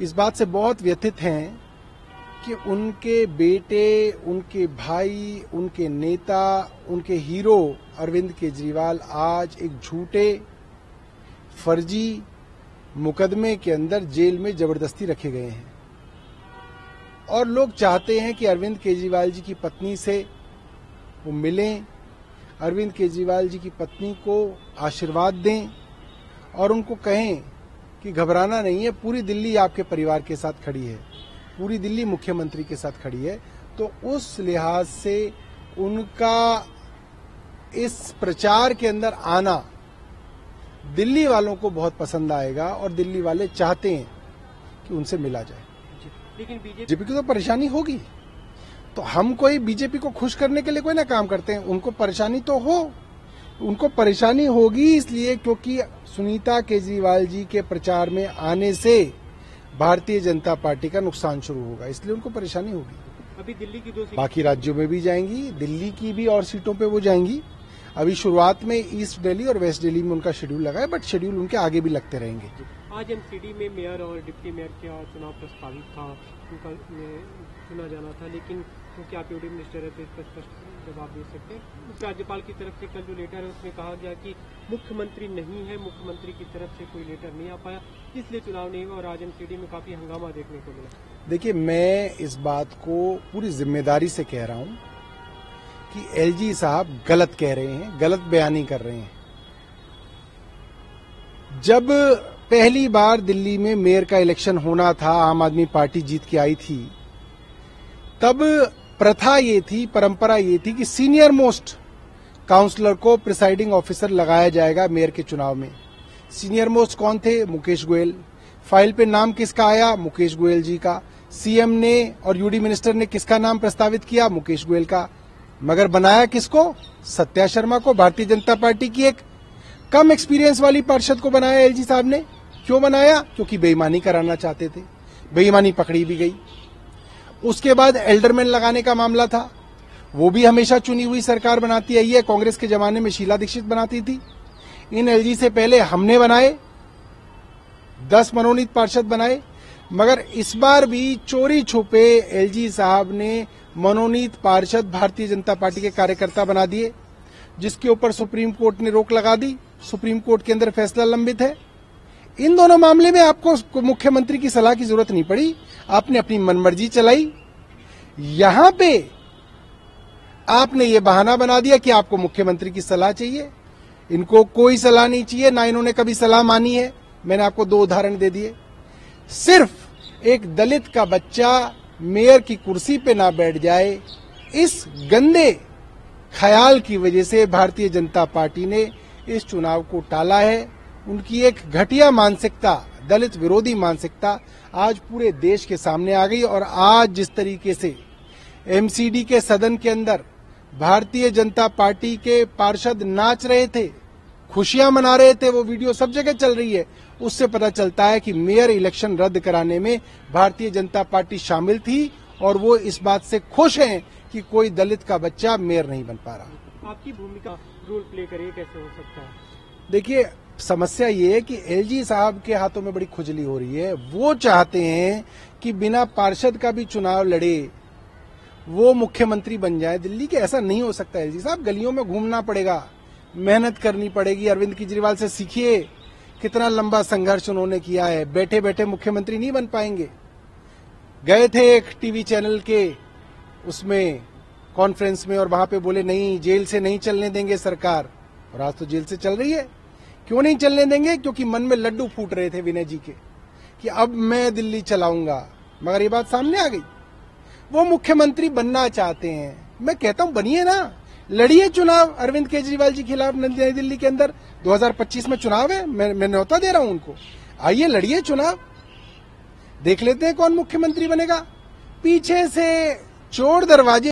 इस बात से बहुत व्यथित हैं कि उनके बेटे, उनके भाई, उनके नेता, उनके हीरो अरविंद केजरीवाल आज एक झूठे फर्जी मुकदमे के अंदर जेल में जबरदस्ती रखे गए हैं। और लोग चाहते हैं कि अरविंद केजरीवाल जी की पत्नी से वो मिलें, अरविंद केजरीवाल जी की पत्नी को आशीर्वाद दें और उनको कहें कि घबराना नहीं है, पूरी दिल्ली आपके परिवार के साथ खड़ी है, पूरी दिल्ली मुख्यमंत्री के साथ खड़ी है। तो उस लिहाज से उनका इस प्रचार के अंदर आना दिल्ली वालों को बहुत पसंद आएगा और दिल्ली वाले चाहते हैं कि उनसे मिला जाए। लेकिन बीजेपी की तो परेशानी होगी, तो हम कोई बीजेपी को खुश करने के लिए कोई ना काम करते हैं। उनको परेशानी तो हो, उनको परेशानी होगी इसलिए क्योंकि सुनीता केजरीवाल जी के प्रचार में आने से भारतीय जनता पार्टी का नुकसान शुरू होगा, इसलिए उनको परेशानी होगी। अभी दिल्ली की 2 सीट, बाकी राज्यों में भी जाएंगी, दिल्ली की भी और सीटों पे वो जाएंगी। अभी शुरुआत में ईस्ट दिल्ली और वेस्ट दिल्ली में उनका शेड्यूल लगा है, बट शेड्यूल उनके आगे भी लगते रहेंगे। आज एमसीडी में मेयर और डिप्टी मेयर का चुनाव प्रस्तावित था, उनका चुना जाना था, लेकिन क्योंकि आप यूडी मिनिस्टर है तो इस पर स्पष्ट जवाब दे सकते हैं। उप राज्यपाल की तरफ से कल जो लेटर है उसमें कहा गया कि मुख्यमंत्री नहीं है, मुख्यमंत्री की तरफ से कोई लेटर नहीं आ पाया, इसलिए चुनाव नहीं हुआ और आज एमसीडी में काफी हंगामा देखने को मिला। देखिए, मैं इस बात को पूरी जिम्मेदारी से कह रहा हूं कि एलजी साहब गलत कह रहे हैं, गलत बयानी कर रहे हैं। जब पहली बार दिल्ली में मेयर का इलेक्शन होना था, आम आदमी पार्टी जीत के आई थी, तब प्रथा ये थी, परंपरा ये थी कि सीनियर मोस्ट काउंसलर को प्रिसाइडिंग ऑफिसर लगाया जाएगा मेयर के चुनाव में। सीनियर मोस्ट कौन थे? मुकेश गोयल। फाइल पे नाम किसका आया? मुकेश गोयल जी का। सीएम ने और यूडी मिनिस्टर ने किसका नाम प्रस्तावित किया? मुकेश गोयल का। मगर बनाया किसको? सत्या शर्मा को, भारतीय जनता पार्टी की एक कम एक्सपीरियंस वाली पार्षद को बनाया एलजी साहब ने। क्यों बनाया? क्योंकि बेईमानी कराना चाहते थे, बेईमानी पकड़ी भी गई। उसके बाद एल्डरमैन लगाने का मामला था, वो भी हमेशा चुनी हुई सरकार बनाती आई है। कांग्रेस के जमाने में शीला दीक्षित बनाती थी, इन एलजी से पहले हमने बनाए, 10 मनोनीत पार्षद बनाए। मगर इस बार भी चोरी छुपे एलजी साहब ने मनोनीत पार्षद भारतीय जनता पार्टी के कार्यकर्ता बना दिए, जिसके ऊपर सुप्रीम कोर्ट ने रोक लगा दी। सुप्रीम कोर्ट के अंदर फैसला लंबित है। इन दोनों मामले में आपको मुख्यमंत्री की सलाह की जरूरत नहीं पड़ी, आपने अपनी मनमर्जी चलाई। यहां पे आपने ये बहाना बना दिया कि आपको मुख्यमंत्री की सलाह चाहिए। इनको कोई सलाह नहीं चाहिए, ना इन्होंने कभी सलाह मानी है। मैंने आपको 2 उदाहरण दे दिए। सिर्फ एक दलित का बच्चा मेयर की कुर्सी पे ना बैठ जाए, इस गंदे ख्याल की वजह से भारतीय जनता पार्टी ने इस चुनाव को टाला है। उनकी एक घटिया मानसिकता, दलित विरोधी मानसिकता आज पूरे देश के सामने आ गई। और आज जिस तरीके से एमसीडी के सदन के अंदर भारतीय जनता पार्टी के पार्षद नाच रहे थे, खुशियां मना रहे थे, वो वीडियो सब जगह चल रही है, उससे पता चलता है कि मेयर इलेक्शन रद्द कराने में भारतीय जनता पार्टी शामिल थी और वो इस बात से खुश हैं कि कोई दलित का बच्चा मेयर नहीं बन पा रहा। आपकी भूमिका रोल प्ले करे कैसे हो सकता है? देखिए, समस्या ये है कि एलजी साहब के हाथों में बड़ी खुजली हो रही है। वो चाहते हैं कि बिना पार्षद का भी चुनाव लड़े वो मुख्यमंत्री बन जाए दिल्ली के। ऐसा नहीं हो सकता एलजी साहब, गलियों में घूमना पड़ेगा, मेहनत करनी पड़ेगी। अरविंद केजरीवाल से सीखिए, कितना लंबा संघर्ष उन्होंने किया है। बैठे बैठे मुख्यमंत्री नहीं बन पाएंगे। गए थे एक टीवी चैनल के उसमें कॉन्फ्रेंस में और वहां पे बोले नहीं, जेल से नहीं चलने देंगे सरकार, और आज तो जेल से चल रही है। क्यों नहीं चलने देंगे? क्योंकि मन में लड्डू फूट रहे थे विनय जी के कि अब मैं दिल्ली चलाऊंगा। मगर ये बात सामने आ गई, वो मुख्यमंत्री बनना चाहते हैं। मैं कहता हूं बनिए ना, लड़िए चुनाव अरविंद केजरीवाल जी खिलाफ नई दिल्ली के अंदर। 2025 में चुनाव है, मैं न्योता दे रहा हूं उनको, आइए लड़िए चुनाव, देख लेते हैं कौन मुख्यमंत्री बनेगा। पीछे से चोर दरवाजे